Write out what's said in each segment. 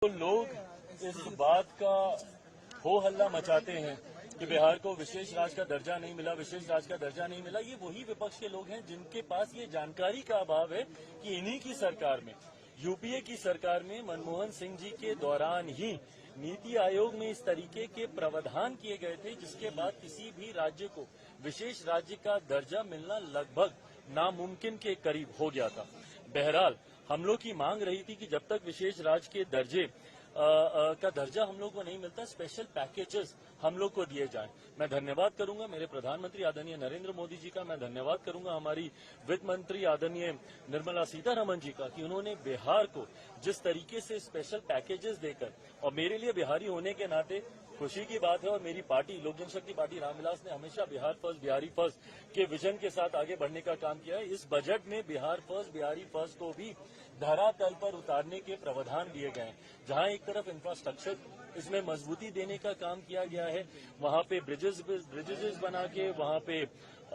तो लोग इस बात का हो हल्ला मचाते हैं कि बिहार को विशेष राज्य का दर्जा नहीं मिला, विशेष राज्य का दर्जा नहीं मिला। ये वही विपक्ष के लोग हैं जिनके पास ये जानकारी का अभाव है कि इन्हीं की सरकार में, यूपीए की सरकार में मनमोहन सिंह जी के दौरान ही नीति आयोग में इस तरीके के प्रावधान किए गए थे जिसके बाद किसी भी राज्य को विशेष राज्य का दर्जा मिलना लगभग नामुमकिन के करीब हो गया था। बहरहाल हम लोग की मांग रही थी कि जब तक विशेष राज्य के दर्जे का दर्जा हम लोग को नहीं मिलता, स्पेशल पैकेजेस हम लोग को दिए जाएं। मैं धन्यवाद करूंगा मेरे प्रधानमंत्री आदरणीय नरेंद्र मोदी जी का, मैं धन्यवाद करूंगा हमारी वित्त मंत्री आदरणीय निर्मला सीतारमण जी का कि उन्होंने बिहार को जिस तरीके से स्पेशल पैकेजेस देकर, और मेरे लिए बिहारी होने के नाते खुशी की बात है, और मेरी पार्टी लोक जनशक्ति पार्टी रामविलास ने हमेशा बिहार फर्स्ट बिहारी फर्स्ट के विजन के साथ आगे बढ़ने का काम किया है। इस बजट में बिहार फर्स्ट बिहारी फर्स्ट को भी धरातल पर उतारने के प्रावधान दिए गए हैं। जहां एक तरफ इंफ्रास्ट्रक्चर इसमें मजबूती देने का काम किया गया है, वहां पे ब्रिजेस बना के, वहां पे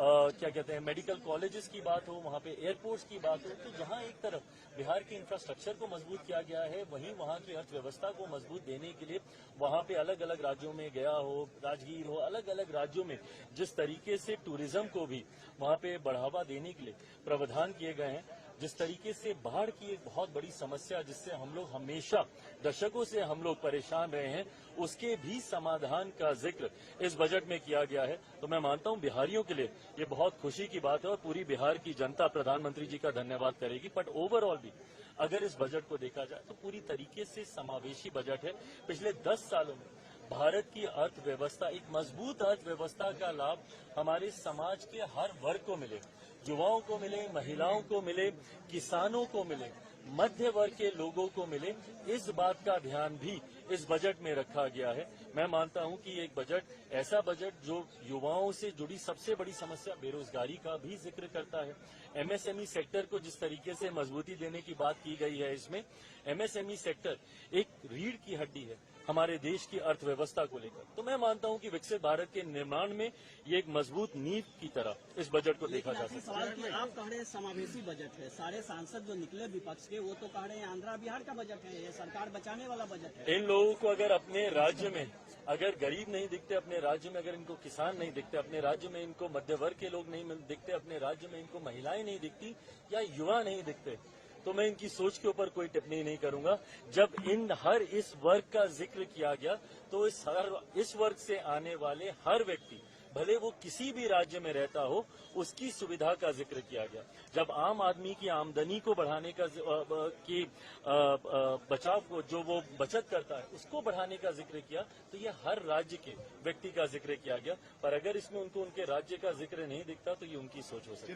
क्या कहते हैं मेडिकल कॉलेजेस की बात हो, वहां पे एयरपोर्ट्स की बात हो, तो जहां एक तरफ बिहार के इंफ्रास्ट्रक्चर को मजबूत किया गया है, वहीं वहां की अर्थव्यवस्था को मजबूत देने के लिए वहां पे अलग अलग राज्यों में गया हो, राजगीर हो, अलग अलग राज्यों में जिस तरीके से टूरिज्म को भी वहां पे बढ़ावा देने के लिए प्रावधान किए गए हैं, जिस तरीके से बाढ़ की एक बहुत बड़ी समस्या जिससे हम लोग हमेशा दशकों से हम लोग परेशान रहे हैं, उसके भी समाधान का जिक्र इस बजट में किया गया है। तो मैं मानता हूं बिहारियों के लिए ये बहुत खुशी की बात है और पूरी बिहार की जनता प्रधानमंत्री जी का धन्यवाद करेगी। बट ओवरऑल भी अगर इस बजट को देखा जाए तो पूरी तरीके से समावेशी बजट है। पिछले 10 सालों में भारत की अर्थव्यवस्था, एक मजबूत अर्थव्यवस्था का लाभ हमारे समाज के हर वर्ग को मिले, युवाओं को मिले, महिलाओं को मिले, किसानों को मिले, मध्य वर्ग के लोगों को मिले, इस बात का ध्यान भी इस बजट में रखा गया है। मैं मानता हूं कि एक बजट ऐसा बजट जो युवाओं से जुड़ी सबसे बड़ी समस्या बेरोजगारी का भी जिक्र करता है। एमएसएमई सेक्टर को जिस तरीके से मजबूती देने की बात की गई है, इसमें एमएसएमई सेक्टर एक रीढ़ की हड्डी है हमारे देश की अर्थव्यवस्था को लेकर। तो मैं मानता हूं कि विकसित भारत के निर्माण में ये एक मजबूत नींव की तरह इस बजट को देखा जा सकता है। आप कह रहे हैं समावेशी बजट है, सारे सांसद जो निकले विपक्ष के वो तो कह रहे हैं आंध्रा बिहार का बजट है, ये सरकार बचाने वाला बजट है। इन लोगों को अगर अपने राज्य में अगर गरीब नहीं दिखते, अपने राज्य में अगर इनको किसान नहीं दिखते, अपने राज्य में इनको मध्य वर्ग के लोग नहीं दिखते, अपने राज्य में इनको महिलाएं नहीं दिखती या युवा नहीं दिखते, तो मैं इनकी सोच के ऊपर कोई टिप्पणी नहीं करूंगा। जब इस वर्ग का जिक्र किया गया तो इस वर्ग से आने वाले हर व्यक्ति, भले वो किसी भी राज्य में रहता हो, उसकी सुविधा का जिक्र किया गया। जब आम आदमी की आमदनी को बढ़ाने का बचाव को जो वो बचत करता है उसको बढ़ाने का जिक्र किया, तो ये हर राज्य के व्यक्ति का जिक्र किया गया। पर अगर इसमें उनको उनके राज्य का जिक्र नहीं दिखता तो ये उनकी सोच हो सकती है।